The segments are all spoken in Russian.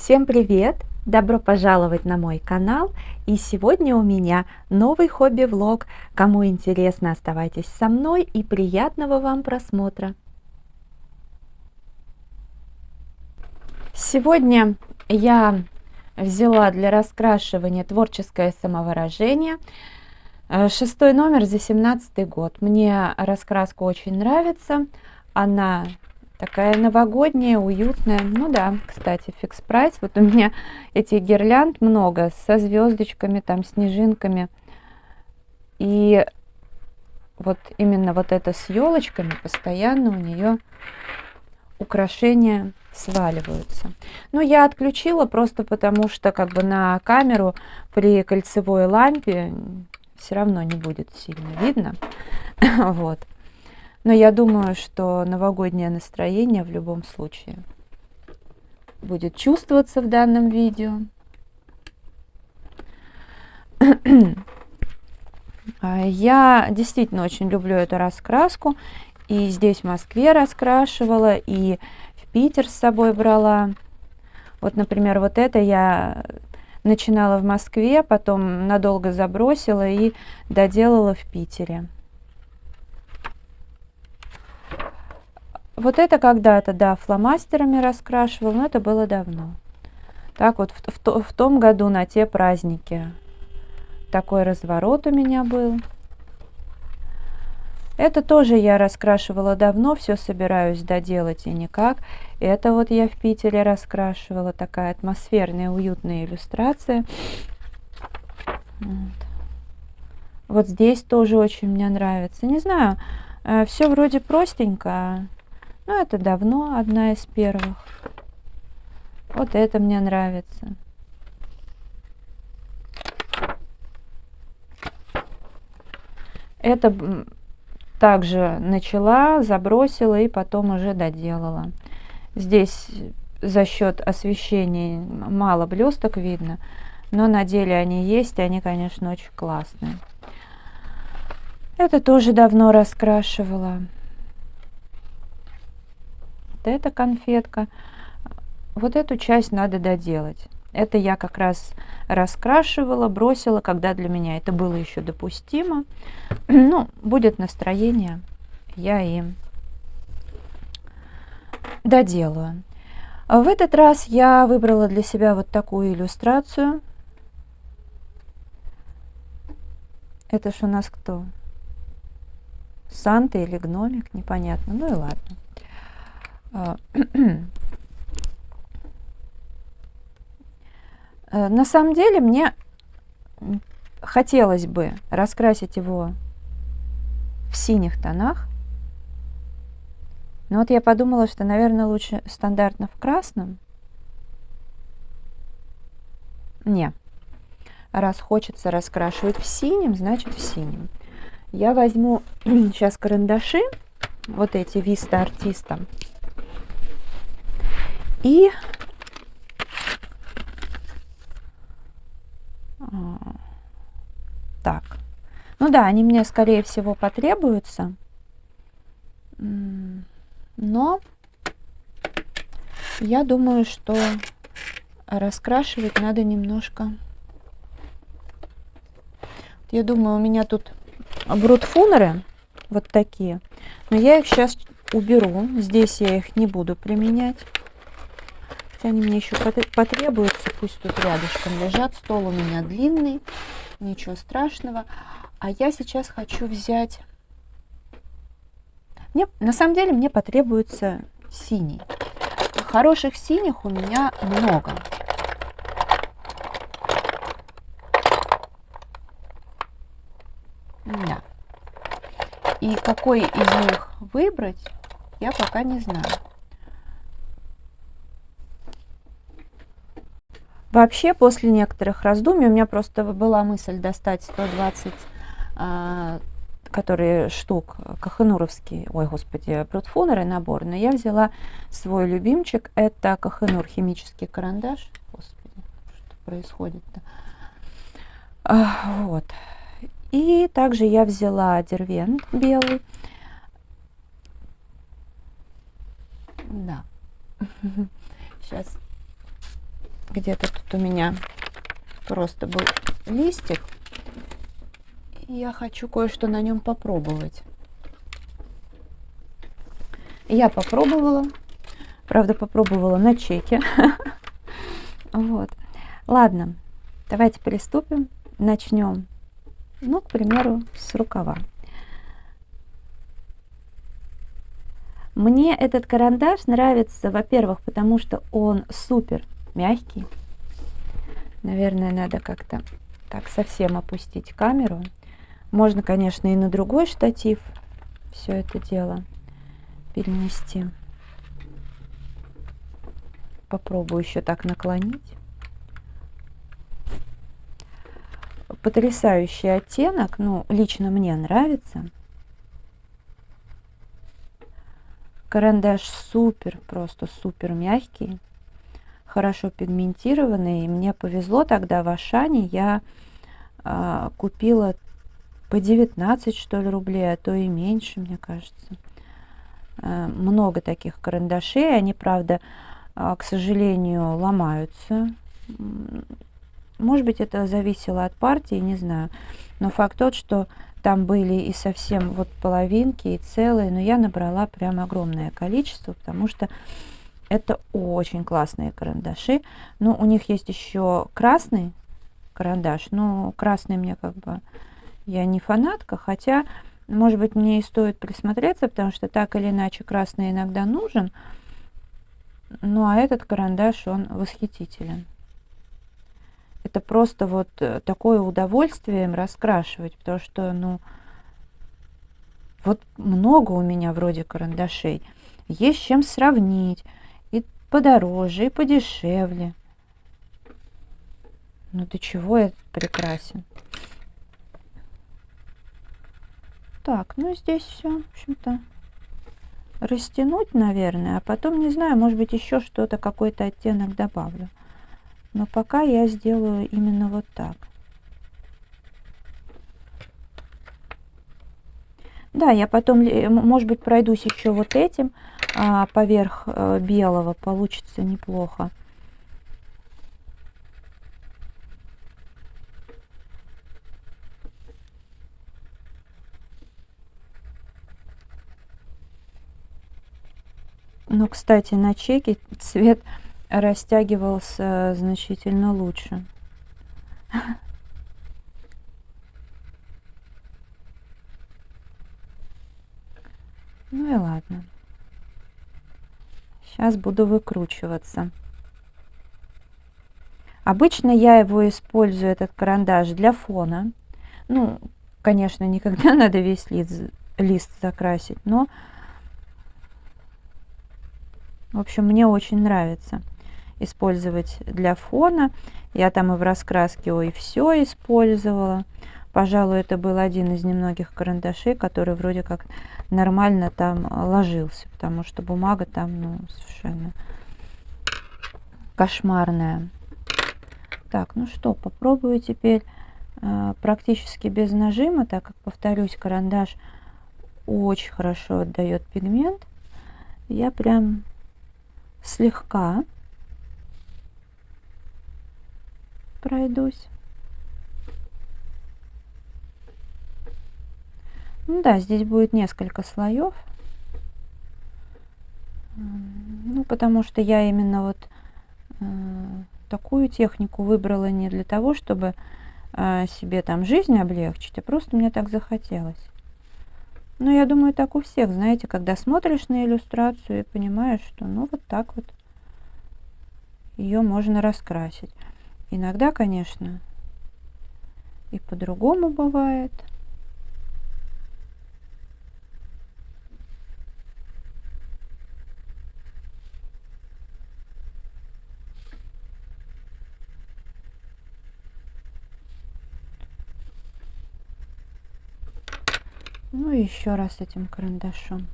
Всем привет! Добро пожаловать на мой канал. И сегодня у меня новый хобби-влог. Кому интересно, оставайтесь со мной и приятного вам просмотра. Сегодня я взяла для раскрашивания творческое самовыражение. 6-й номер за 17-й год. Мне раскраска очень нравится. Она такая новогодняя, уютная. Ну да, кстати, фикс прайс. Вот у меня этих гирлянд много со звездочками, там, снежинками. И вот именно вот это с елочками постоянно у нее украшения сваливаются. Но я отключила просто потому, что как бы на камеру при кольцевой лампе все равно не будет сильно видно. Вот. Но я думаю, что новогоднее настроение в любом случае будет чувствоваться в данном видео. Я действительно очень люблю эту раскраску. И здесь в Москве раскрашивала, и в Питер с собой брала. Вот, например, вот это я начинала в Москве, потом надолго забросила и доделала в Питере. Вот это когда-то, да, фломастерами раскрашивала, но это было давно. Так вот, в том году на те праздники такой разворот у меня был. Это тоже я раскрашивала давно, все собираюсь доделать и никак. Это вот я в Питере раскрашивала, такая атмосферная, уютная иллюстрация. Вот здесь тоже очень мне нравится. Не знаю, все вроде простенько, но это давно одна из первых. Вот это мне нравится. Это также начала, забросила и потом уже доделала. Здесь за счет освещения мало блесток видно, но на деле они есть, и они, конечно, очень классные. Это тоже давно раскрашивала. Вот эта конфетка. Вот эту часть надо доделать. Это я как раз раскрашивала, бросила, когда для меня это было еще допустимо. Ну, будет настроение, я и доделаю. В этот раз я выбрала для себя вот такую иллюстрацию. Это ж у нас кто? Санта или гномик? Непонятно. Ну и ладно. На самом деле мне хотелось бы раскрасить его в синих тонах. Но вот я подумала, что, наверное, лучше стандартно в красном. Не. Раз хочется раскрашивать в синем, значит в синем. Я возьму сейчас карандаши, вот эти Vista Artista. И так, ну да, они мне, скорее всего, потребуются, но я думаю, что раскрашивать надо немножко. Я думаю, у меня тут брутфунеры вот такие, но я их сейчас уберу. Здесь я их не буду применять. Хотя они мне еще потребуются, пусть тут рядышком лежат. Стол у меня длинный, ничего страшного. А я сейчас хочу взять... на самом деле мне потребуется синий. Хороших синих у меня много. Да. И какой из них выбрать, я пока не знаю. Вообще, после некоторых раздумий, у меня просто была мысль достать 120 которые штук кохенуровский, ой, господи, брутфунеры набор, но я взяла свой любимчик, это Кохенур химический карандаш. Господи, что происходит-то? Вот. И также я взяла дервент белый. Да. Сейчас Где-то тут у меня просто был листик, и я хочу кое-что на нем попробовать. Я попробовала, правда, попробовала на чеке. Вот. Ладно, давайте приступим. Начнем, ну, к примеру, с рукава. Мне этот карандаш нравится, во-первых, потому что он супер мягкий. Наверное, надо как-то так совсем опустить камеру. Можно, конечно, и на другой штатив все это дело перенести. Попробую еще так наклонить. Потрясающий оттенок, ну, лично мне нравится. Карандаш супер, просто супер мягкий, хорошо пигментированный. И мне повезло тогда в Ашане, я купила по 19, что ли, рублей, а то и меньше, мне кажется. Много таких карандашей, они, правда, к сожалению, ломаются. Может быть, это зависело от партии, не знаю. Но факт тот, что там были и совсем вот половинки, и целые. Но я набрала прям огромное количество, потому что это очень классные карандаши. Ну, у них есть еще красный карандаш. Но красный мне как бы... Я не фанатка, хотя, может быть, мне и стоит присмотреться, потому что так или иначе красный иногда нужен. Ну, а этот карандаш, он восхитителен. Это просто вот такое удовольствие им раскрашивать, потому что, ну, вот много у меня вроде карандашей. Есть с чем сравнить. И подороже, и подешевле. Ну, до чего этот прекрасен. Так, ну здесь все, в общем-то, растянуть, наверное, а потом, не знаю, может быть, еще что-то, какой-то оттенок добавлю. Но пока я сделаю именно вот так. Да, я потом, может быть, пройдусь еще вот этим поверх белого, получится неплохо. Но, кстати, на чеке цвет растягивался значительно лучше. Ну и ладно. Сейчас буду выкручиваться. Обычно я его использую, этот карандаш, для фона. Ну, конечно, никогда надо весь лист закрасить, но, в общем, мне очень нравится использовать для фона. Я там и в раскраске ой все использовала. Пожалуй, это был один из немногих карандашей, который вроде как нормально там ложился, потому что бумага там, ну, совершенно кошмарная. Так, ну что, попробую теперь практически без нажима, так как, повторюсь, карандаш очень хорошо отдает пигмент. Я прям слегка пройдусь. Ну да, здесь будет несколько слоев. Ну, потому что я именно вот такую технику выбрала не для того, чтобы себе там жизнь облегчить, а просто мне так захотелось. Ну, я думаю, так у всех, знаете, когда смотришь на иллюстрацию и понимаешь, что ну вот так вот ее можно раскрасить. Иногда, конечно, и по-другому бывает. Ну и еще раз этим карандашом.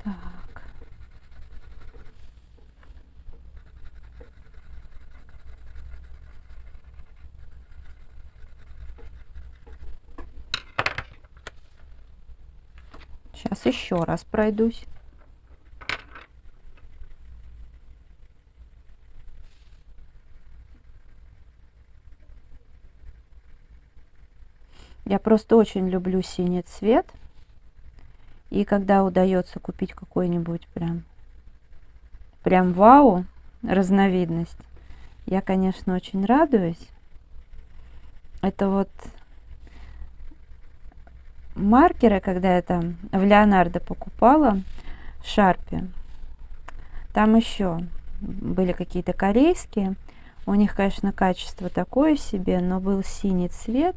Так. еще раз пройдусь. Я просто очень люблю синий цвет. И когда удается купить какой-нибудь прям вау разновидность, я, конечно, очень радуюсь. Это вот маркеры, когда я там в Леонардо покупала, Шарпи, там еще были какие-то корейские. У них, конечно, качество такое себе, но был синий цвет.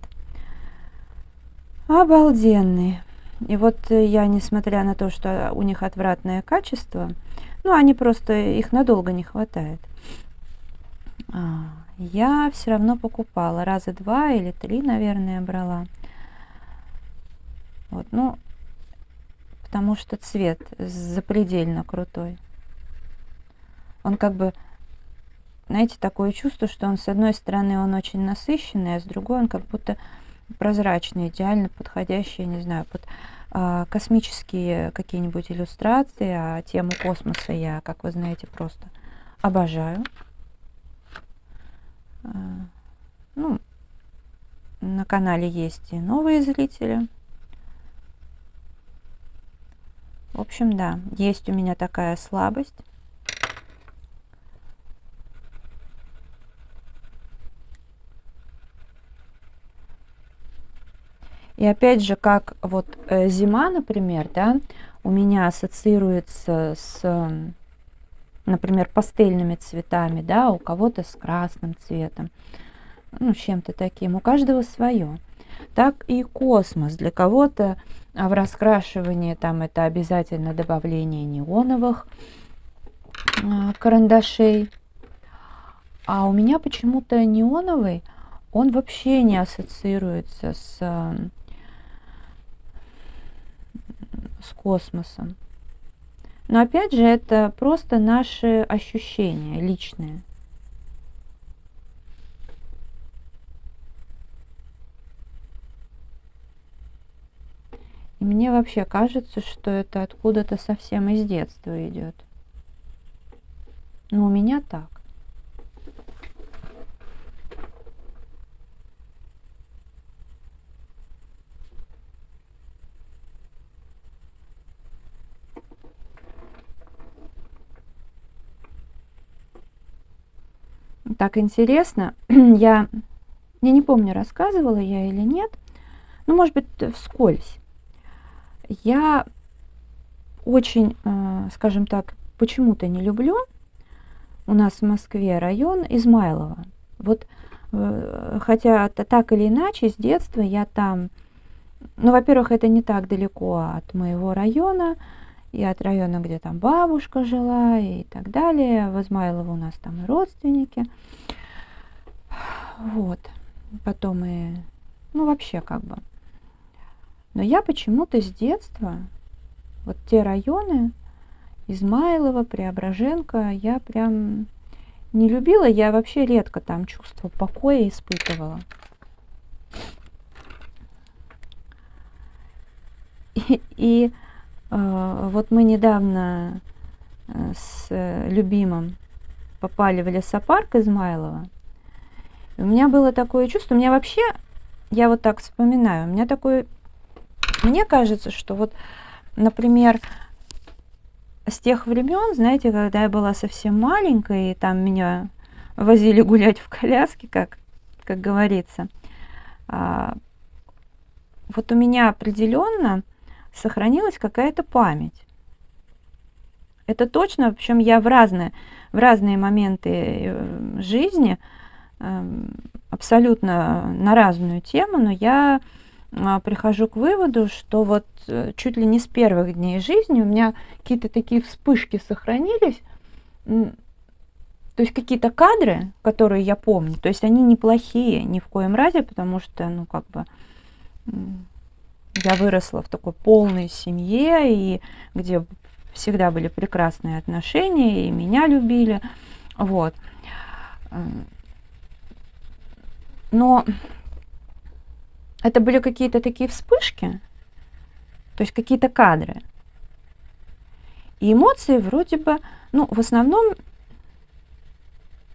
Обалденный. И вот я, несмотря на то, что у них отвратное качество, ну, они просто, их надолго не хватает, я все равно покупала. Раза 2 или 3, наверное, брала. Вот, ну, потому что цвет запредельно крутой. Он как бы, знаете, такое чувство, что он, с одной стороны, он очень насыщенный, а с другой он как будто прозрачный, идеально подходящий, не знаю, под космические какие-нибудь иллюстрации, а тему космоса я, как вы знаете, просто обожаю. Ну, на канале есть и новые зрители. В общем, да, есть у меня такая слабость. И опять же, как вот зима, например, да, у меня ассоциируется с, например, пастельными цветами, да, у кого-то с красным цветом, ну, с чем-то таким, у каждого свое. Так и космос. Для кого-то в раскрашивании там это обязательно добавление неоновых карандашей. А у меня почему-то неоновый, он вообще не ассоциируется с космосом. Но опять же, это просто наши ощущения личные. И мне вообще кажется, что это откуда-то совсем из детства идет. Но у меня так. Так интересно, я не помню, рассказывала я или нет, ну, может быть, вскользь. Я очень, скажем так, почему-то не люблю у нас в Москве район Измайлово. Вот, хотя так или иначе, с детства я там, ну, во-первых, это не так далеко от моего района, и от района, где там бабушка жила, и так далее. В Измайлово у нас там и родственники. Вот. Потом и, ну, вообще как бы. Но я почему-то с детства, вот те районы, Измайлово, Преображенка, я прям не любила. Я вообще редко там чувство покоя испытывала. И вот мы недавно с любимым попали в лесопарк Измайлово. И у меня было такое чувство, у меня вообще, я вот так вспоминаю, у меня такое, мне кажется, что вот, например, с тех времен, знаете, когда я была совсем маленькой, и там меня возили гулять в коляске, как говорится, вот у меня определенно сохранилась какая-то память. Это точно, причем я в разные моменты жизни, абсолютно на разную тему, но я прихожу к выводу, что вот чуть ли не с первых дней жизни у меня какие-то такие вспышки сохранились, то есть какие-то кадры, которые я помню, то есть они неплохие ни в коем разе, потому что, ну, как бы, я выросла в такой полной семье, и где всегда были прекрасные отношения, и меня любили, вот. Но это были какие-то такие вспышки, то есть какие-то кадры. И эмоции вроде бы, ну, в основном,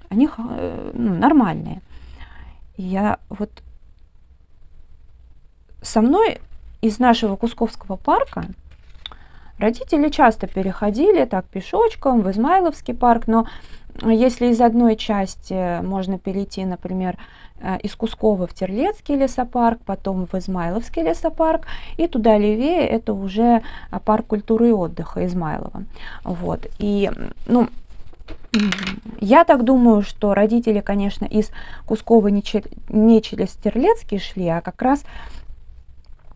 они ну, нормальные. И я вот со мной из нашего Кусковского парка родители часто переходили так пешочком в Измайловский парк, но если из одной части можно перейти, например, из Кускова в Терлецкий лесопарк, потом в Измайловский лесопарк, и туда левее это уже парк культуры и отдыха Измайлова. Вот. И, ну, я так думаю, что родители, конечно, из Кускова не через Терлецкий шли, а как раз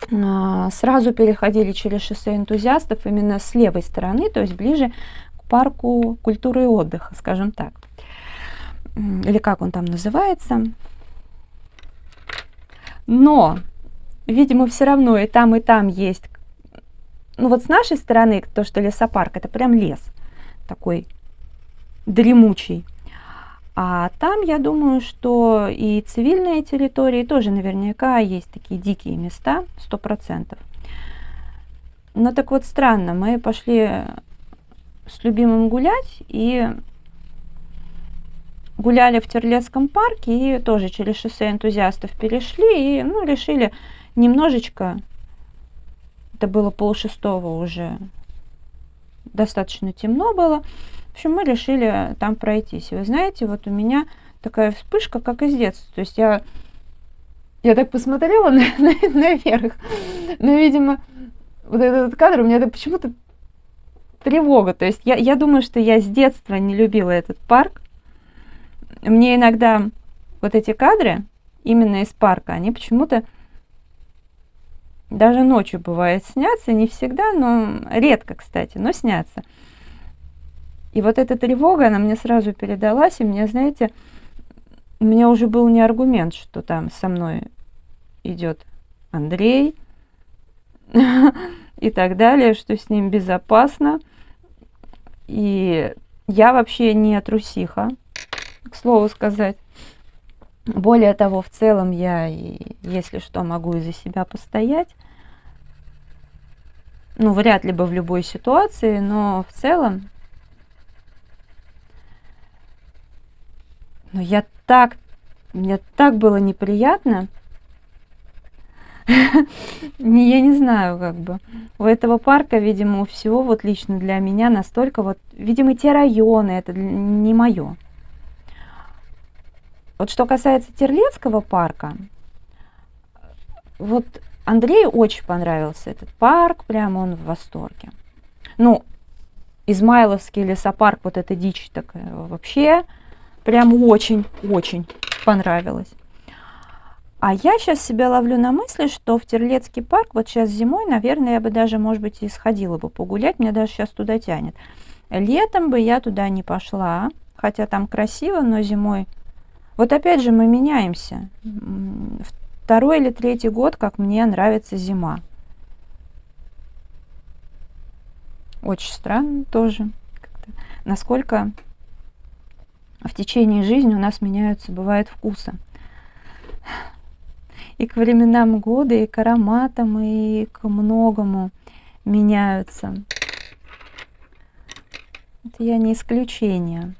сразу переходили через шоссе энтузиастов именно с левой стороны, то есть ближе к парку культуры и отдыха, скажем так. Или как он там называется. Но, видимо, все равно и там есть. Ну вот с нашей стороны, то, что лесопарк, это прям лес такой дремучий. А там, я думаю, что и цивильные территории тоже наверняка есть такие дикие места, 100%. Но так вот странно, мы пошли с любимым гулять и гуляли в Терлецком парке и тоже через шоссе энтузиастов перешли и, ну, решили немножечко, это было 5:30 уже, достаточно темно было. В общем, мы решили там пройтись. И вы знаете, вот у меня такая вспышка, как из детства. То есть я так посмотрела наверх, но, видимо, вот этот кадр, у меня это почему-то тревога. То есть я думаю, что я с детства не любила этот парк. Мне иногда вот эти кадры, именно из парка, они почему-то даже ночью бывает снятся, не всегда, но редко, кстати, но снятся. И вот эта тревога, она мне сразу передалась, и мне, знаете, у меня уже был не аргумент, что там со мной идет Андрей и так далее, что с ним безопасно. И я вообще не трусиха, к слову сказать. Более того, в целом я, если что, могу и за себя постоять. Ну, вряд ли бы в любой ситуации, но в целом... Но мне так было неприятно. Я не знаю, как бы. У этого парка, видимо, у всего вот лично для меня настолько вот... Видимо, те районы, это не мое. Вот что касается Терлецкого парка, вот Андрею очень понравился этот парк, прямо он в восторге. Ну, Измайловский лесопарк, вот эта дичь такая вообще... Прям очень-очень понравилось. А я сейчас себя ловлю на мысли, что в Терлецкий парк, вот сейчас зимой, наверное, я бы даже, может быть, и сходила бы погулять, меня даже сейчас туда тянет. Летом бы я туда не пошла, хотя там красиво, но зимой... Вот опять же мы меняемся. 2-й или 3-й год, как мне нравится зима. Очень странно тоже. Насколько... в течение жизни у нас меняются, бывают, вкусы. И к временам года, и к ароматам, и к многому меняются. Это я не исключение.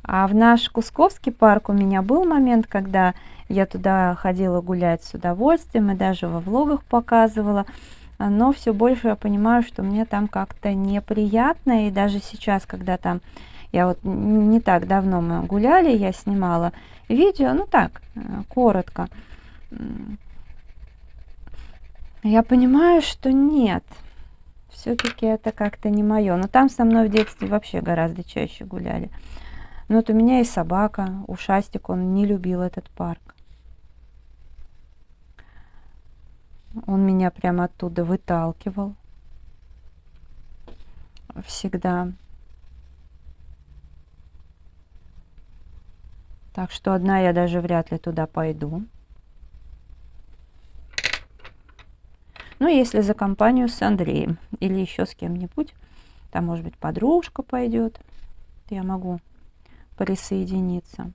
А в наш Кусковский парк у меня был момент, когда я туда ходила гулять с удовольствием, и даже во влогах показывала. Но все больше я понимаю, что мне там как-то неприятно. И даже сейчас, когда там... Я вот не так давно мы гуляли, я снимала видео, ну так, коротко. Я понимаю, что нет, все-таки это как-то не мое. Но там со мной в детстве вообще гораздо чаще гуляли. Но вот у меня и собака, Ушастик, он не любил этот парк. Он меня прямо оттуда выталкивал. Всегда. Так что одна я даже вряд ли туда пойду. Ну, если за компанию с Андреем или еще с кем-нибудь, там, может быть, подружка пойдет, я могу присоединиться.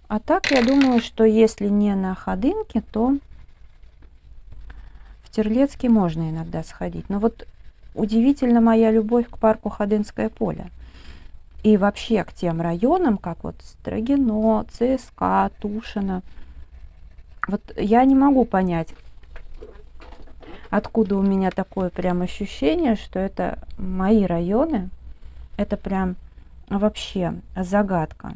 А так, я думаю, что если не на Ходынке, то В Терлецкий можно иногда сходить. Но вот удивительно моя любовь к парку Ходынское поле. И вообще к тем районам, как вот Строгино, ЦСКА, Тушино. Вот я не могу понять, откуда у меня такое прям ощущение, что это мои районы. Это прям вообще загадка.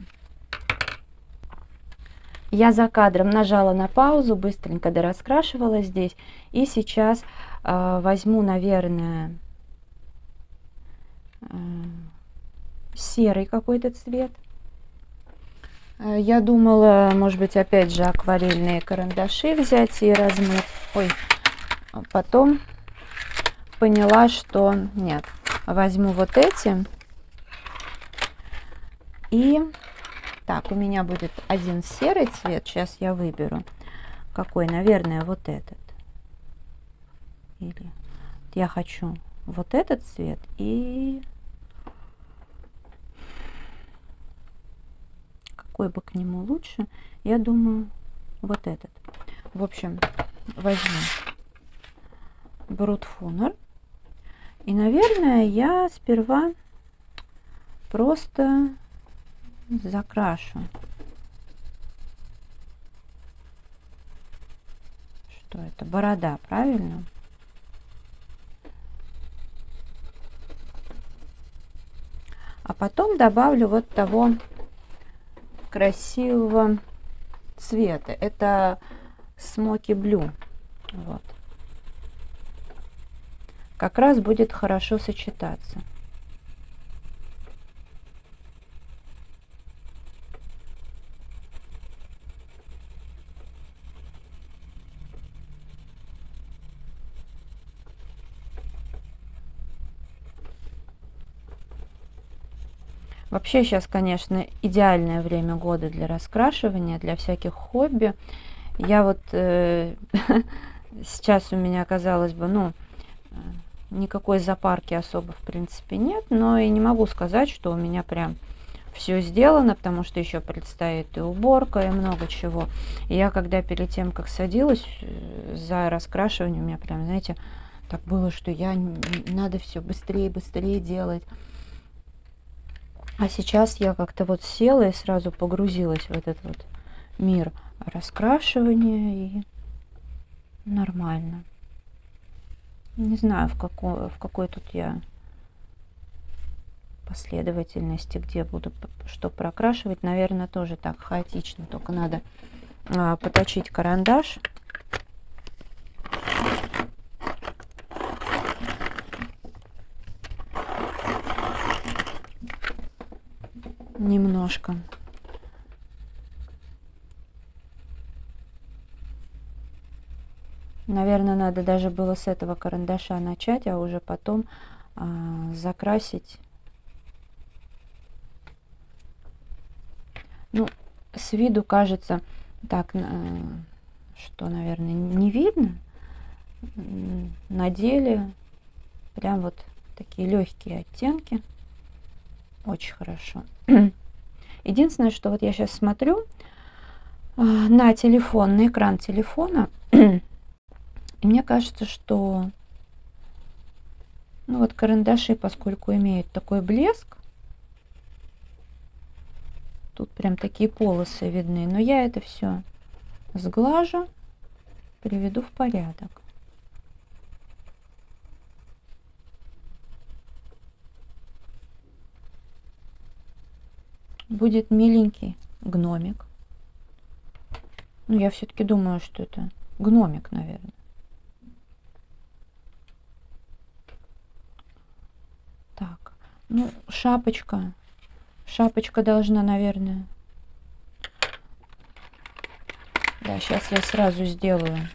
Я за кадром нажала на паузу, быстренько дораскрашивала здесь. И сейчас возьму, наверное, серый какой-то цвет. Я думала, может быть, опять же акварельные карандаши взять и размыть. Ой, потом поняла, что нет. Возьму вот эти. И так, у меня будет один серый цвет. Сейчас я выберу. Какой? Наверное, вот этот. Или я хочу вот этот цвет и какой бы к нему лучше? Я думаю, вот этот. В общем, возьму Брутфунер. И, наверное, я сперва просто закрашу. Что это? Борода, правильно? А потом добавлю вот того красивого цвета. Это Smoky Blue. Вот. Как раз будет хорошо сочетаться. Вообще сейчас, конечно, идеальное время года для раскрашивания, для всяких хобби. Я вот сейчас у меня, казалось бы, ну, никакой запарки особо в принципе нет, но и не могу сказать, что у меня прям все сделано, потому что еще предстоит и уборка, и много чего. И я когда перед тем, как садилась за раскрашивание, у меня прям, знаете, так было, что надо все быстрее, быстрее делать. А сейчас я как-то вот села и сразу погрузилась в этот вот мир раскрашивания, и нормально. Не знаю, в какой тут я последовательности, где буду что прокрашивать. Наверное, тоже так хаотично, только надо поточить карандаш. Немножко. Наверное, надо даже было с этого карандаша начать, а уже потом закрасить. Ну, с виду кажется так, что, наверное, не видно. На деле прям вот такие легкие оттенки. Очень хорошо. Единственное, что вот я сейчас смотрю на телефон, на экран телефона, и мне кажется, что ну вот карандаши, поскольку имеют такой блеск, тут прям такие полосы видны, но я это все сглажу, приведу в порядок. Будет миленький гномик. Ну, я все-таки думаю, что это гномик, наверное. Так, ну, шапочка. Шапочка должна, наверное... Да, сейчас я сразу сделаю.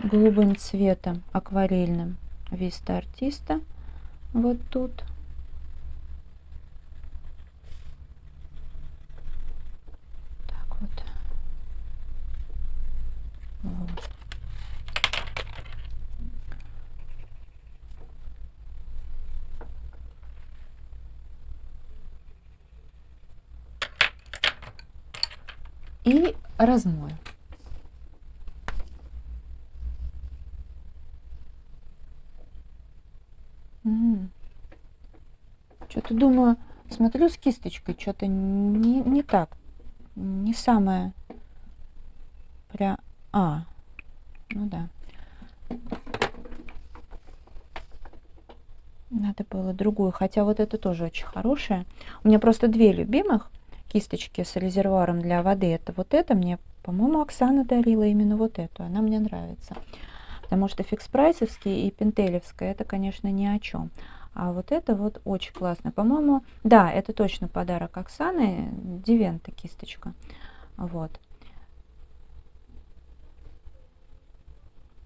Голубым цветом, акварельным, Виста Артиста. Вот тут. Так вот. Вот. и размою. Что-то думаю, смотрю с кисточкой, что-то не так, не самое прям... Ну да. Надо было другую, хотя вот это тоже очень хорошая. У меня просто две любимых кисточки с резервуаром для воды. Это вот это мне, по-моему, Оксана дарила именно вот эту. Она мне нравится. Потому что фикс-прайсовские и пентелевская, это, конечно, ни о чем. А вот это вот очень классно. По-моему, да, это точно подарок Оксаны. Дивента кисточка. Вот.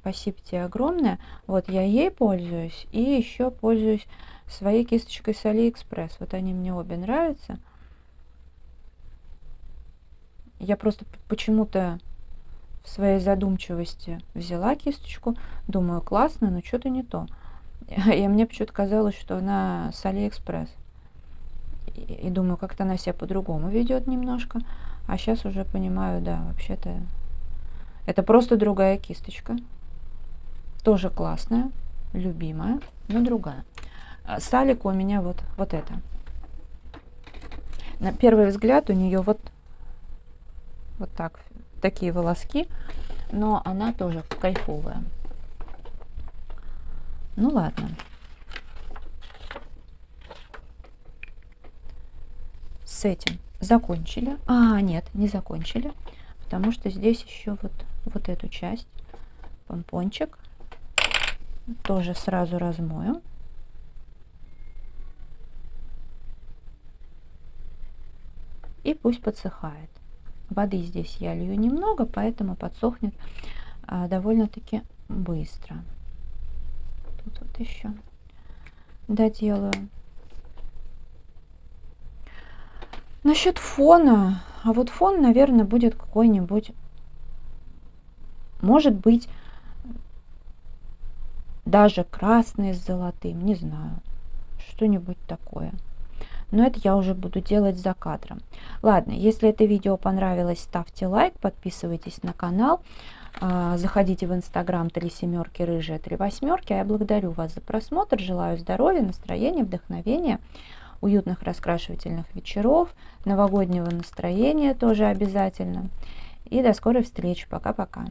Спасибо тебе огромное. Вот я ей пользуюсь. И еще пользуюсь своей кисточкой с Алиэкспресс. Вот они мне обе нравятся. Я просто почему-то в своей задумчивости взяла кисточку. Думаю, классно, но что-то не то. И мне почему-то казалось, что она с Алиэкспресс. И думаю, как-то она себя по-другому ведет немножко. А сейчас уже понимаю, да, вообще-то это просто другая кисточка. Тоже классная, любимая, но другая. Салика у меня вот это. На первый взгляд у нее вот так, такие волоски, но она тоже кайфовая. Ну ладно. С этим закончили. Нет, не закончили, потому что здесь еще вот эту часть, помпончик, тоже сразу размою. И пусть подсыхает. Воды здесь я лью немного, поэтому подсохнет довольно-таки быстро. Тут вот еще доделаю. Насчет фона. А вот фон, наверное, будет какой-нибудь, может быть, даже красный с золотым, не знаю, что-нибудь такое. Но это я уже буду делать за кадром. Ладно, если это видео понравилось, ставьте лайк, подписывайтесь на канал, заходите в инстаграм 3 семерки рыжая 3 восьмерки. А я благодарю вас за просмотр, желаю здоровья, настроения, вдохновения, уютных раскрашивательных вечеров, новогоднего настроения тоже обязательно. И до скорой встречи. Пока-пока.